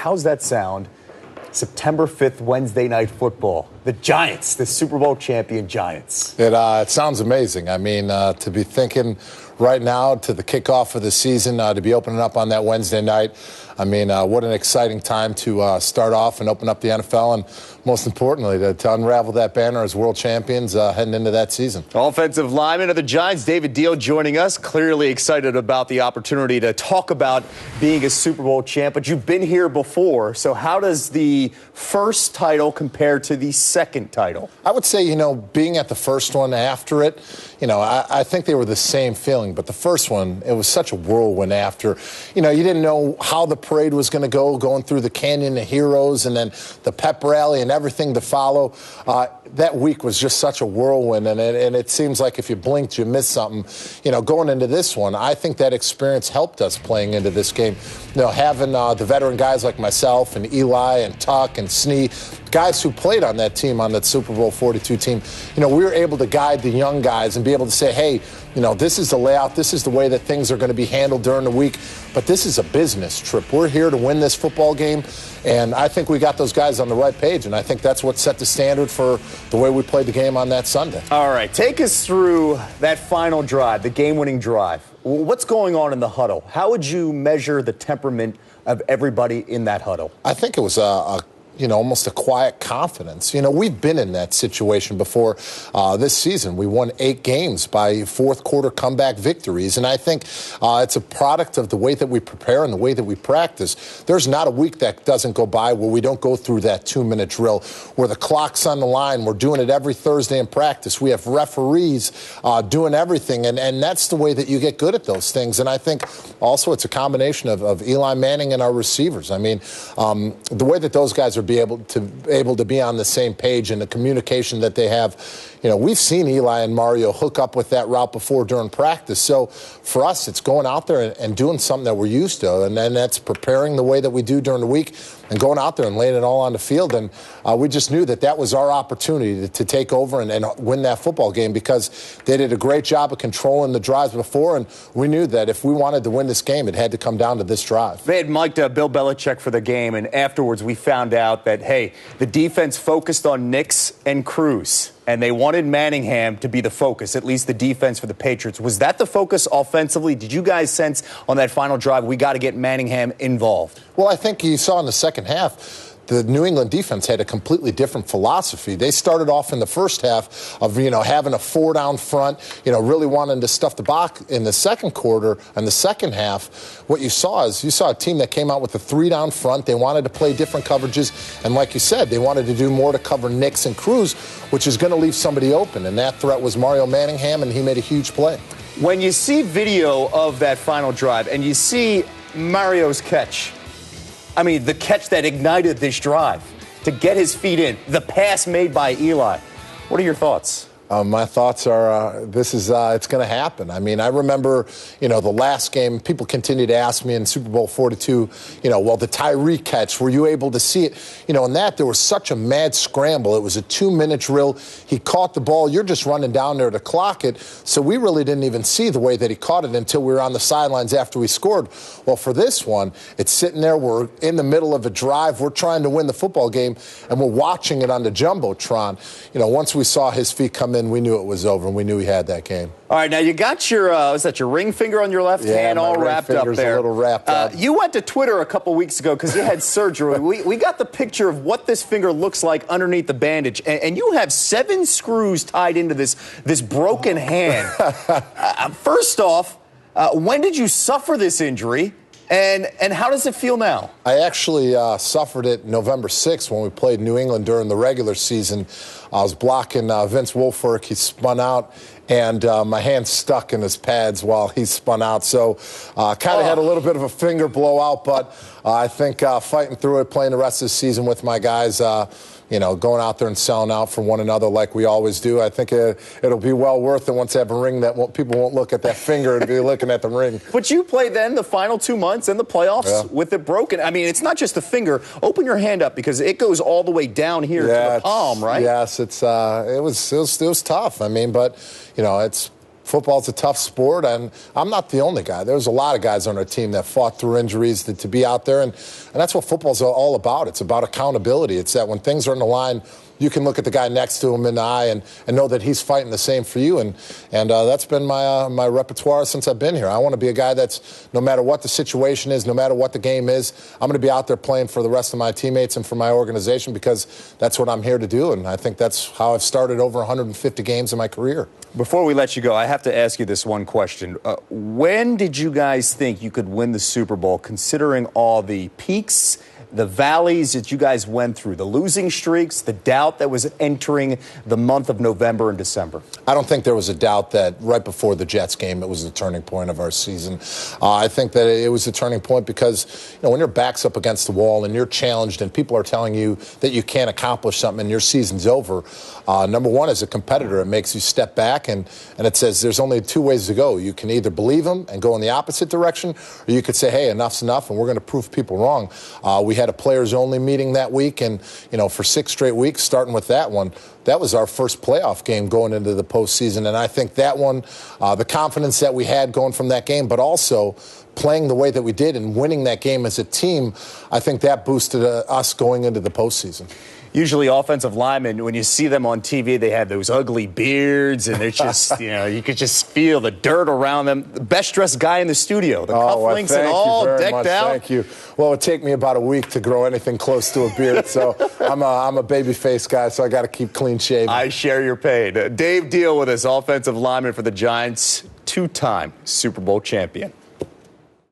how's that sound? September 5th, Wednesday Night Football. The Giants, the Super Bowl champion Giants. It sounds amazing. I mean, to be thinking right now to the kickoff of the season, to be opening up on that Wednesday night. I mean, what an exciting time to start off and open up the NFL, and most importantly, to unravel that banner as world champions heading into that season. Offensive lineman of the Giants, David Diehl, joining us. Clearly excited about the opportunity to talk about being a Super Bowl champ, but you've been here before, so how does the first title compare to the second title? I would say, being at the first one after it, I think they were the same feeling, but the first one, it was such a whirlwind after. You didn't know how the parade was going to go, going through the Canyon of Heroes and then the pep rally and everything to follow. That week was just such a whirlwind, and it seems like if you blinked, you missed something. Going into this one, I think that experience helped us playing into this game. Having the veteran guys like myself and Eli and Tuck and Snee, guys who played on that team, on that Super Bowl 42 team, we were able to guide the young guys and be able to say, hey, this is the layout, this is the way that things are going to be handled during the week, but this is a business trip. We're here to win this football game, and I think we got those guys on the right page, and I think that's what set the standard for the way we played the game on that Sunday. All right, take us through that final drive, the game-winning drive. What's going on in the huddle? How would you measure the temperament of everybody in that huddle? I think it was almost a quiet confidence. We've been in that situation before this season. We won 8 games by fourth quarter comeback victories, and I think it's a product of the way that we prepare and the way that we practice. There's not a week that doesn't go by where we don't go through that 2-minute drill, where the clock's on the line. We're doing it every Thursday in practice. We have referees doing everything, and that's the way that you get good at those things. And I think also it's a combination of Eli Manning and our receivers. I mean, the way that those guys are able to be on the same page and the communication that they have. We've seen Eli and Mario hook up with that route before during practice. So for us, it's going out there and doing something that we're used to, and then that's preparing the way that we do during the week and going out there and laying it all on the field. And we just knew that was our opportunity to take over and win that football game, because they did a great job of controlling the drives before, and we knew that if we wanted to win this game, it had to come down to this drive. They had mic'd Bill Belichick for the game, and afterwards we found out that, hey, the defense focused on Nix and Cruz, and they wanted Manningham to be the focus, at least the defense for the Patriots. Was that the focus offensively? Did you guys sense on that final drive, we got to get Manningham involved? Well, I think you saw in the second half, the New England defense had a completely different philosophy. They started off in the first half of, having a 4-down front, really wanting to stuff the box. In the second quarter and the second half, what you saw a team that came out with a 3-down front. They wanted to play different coverages, and like you said, they wanted to do more to cover Nix and Cruz, which is going to leave somebody open, and that threat was Mario Manningham, and he made a huge play. When you see video of that final drive and you see Mario's catch, I mean, the catch that ignited this drive to get his feet in, the pass made by Eli. What are your thoughts? My thoughts are it's going to happen. I mean, I remember, the last game, people continue to ask me in Super Bowl 42, the Tyree catch, were you able to see it? In that, there was such a mad scramble. It was a 2-minute drill. He caught the ball. You're just running down there to clock it. So we really didn't even see the way that he caught it until we were on the sidelines after we scored. Well, for this one, it's sitting there. We're in the middle of a drive. We're trying to win the football game, and we're watching it on the Jumbotron. Once we saw his feet come in, we knew it was over, and we knew he had that game. All right, now you got your, was that your ring finger on your left hand all wrapped up there? A little wrapped up. You went to Twitter a couple weeks ago because you had surgery. We got the picture of what this finger looks like underneath the bandage, and you have 7 screws tied into this broken hand. First off, when did you suffer this injury? And how does it feel now? I actually suffered it November 6th when we played New England during the regular season. I was blocking Vince Wilfork. He spun out, and my hand stuck in his pads while he spun out. So kind of had a little bit of a finger blowout, but I think fighting through it, playing the rest of the season with my guys, going out there and selling out for one another like we always do. I think it'll be well worth it once I have a ring that people won't look at that finger and be looking at the ring. But you played then the final 2 months in the playoffs with it broken. I mean, it's not just the finger. Open your hand up because it goes all the way down here to the palm, right? Yes, it was tough. I mean, but it's football's a tough sport, and I'm not the only guy. There's a lot of guys on our team that fought through injuries to be out there, and that's what football's all about. It's about accountability. It's that when things are on the line, you can look at the guy next to him in the eye and know that he's fighting the same for you. And that's been my repertoire since I've been here. I want to be a guy that's, no matter what the situation is, no matter what the game is, I'm going to be out there playing for the rest of my teammates and for my organization, because that's what I'm here to do. And I think that's how I've started over 150 games in my career. Before we let you go, I have to ask you this one question. When did you guys think you could win the Super Bowl, considering all the peaks, the valleys that you guys went through, the losing streaks, the doubt that was entering the month of November and December? I don't think there was a doubt that right before the Jets game, it was the turning point of our season. I think that it was a turning point because, when your back's up against the wall and you're challenged and people are telling you that you can't accomplish something and your season's over, number one, as a competitor, it makes you step back and it says there's only two ways to go. You can either believe them and go in the opposite direction, or you could say, hey, enough's enough and we're going to prove people wrong. We had a players-only meeting that week, and, for 6 straight weeks, starting with that one, that was our first playoff game going into the postseason. And I think that one, the confidence that we had going from that game, but also playing the way that we did and winning that game as a team, I think that boosted us going into the postseason. Usually offensive linemen, when you see them on TV, they have those ugly beards, and they're just, you could just feel the dirt around them. The best-dressed guy in the studio, the cufflinks and all decked out. Thank you. Well, it would take me about a week to grow anything close to a beard, so I'm a baby-faced guy, so I got to keep clean-shaven. I share your pain. Dave Diehl with us, offensive lineman for the Giants, 2-time Super Bowl champion.